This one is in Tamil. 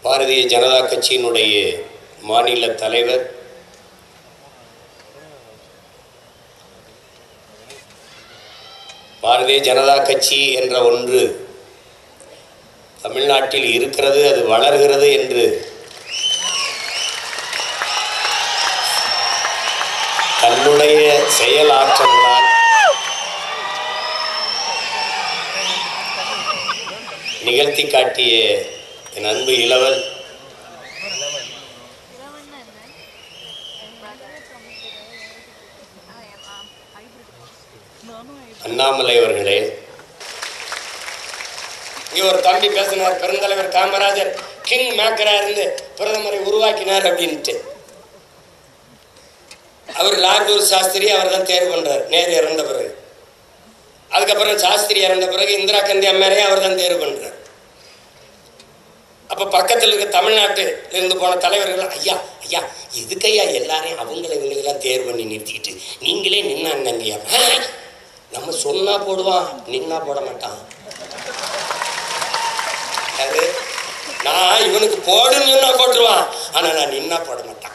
பாரதிய ஜனதா கட்சியினுடைய மாநில தலைவர் பாரதிய ஜனதா கட்சி என்ற ஒன்று தமிழ்நாட்டில் இருக்கிறது, அது வளர்கிறது என்று தன்னுடைய செயலாற்றலால் நிகழ்த்தி காட்டிய என் அன்பு இளவல் அண்ணாமலை அவர்களே, இங்கே ஒரு தம்பி பேசினார், பெருந்தலைவர் காமராஜர் கிங் மேக்கரா இருந்து பிரதமரை உருவாக்கினார் அப்படின்ட்டு. அவர் லார்கூர் சாஸ்திரி அவர் தான் தேர்வு பண்றார் நேரு இறந்த பிறகு. அதுக்கப்புறம் சாஸ்திரி இறந்த பிறகு இந்திரா காந்தி அம்மையாரையும் அவர் தான் தேர்வு பண்றார். அப்ப பக்கத்தில் இருக்க தமிழ்நாட்டில் இருந்து போன தலைவர்கள், ஐயா ஐயா எதுக்கையா எல்லாரையும் அவங்களை இவங்களெல்லாம் தேர்வு பண்ணி நிறுத்திக்கிட்டு நீங்களே நின்னாங்கய்யா. நம்ம சொன்னா போடுவான், நின்னா போட மாட்டான். நான் இவனுக்கு போடுன்னு சொன்னா போட்டுருவான், ஆனா நான் நின்னா போட மாட்டான்.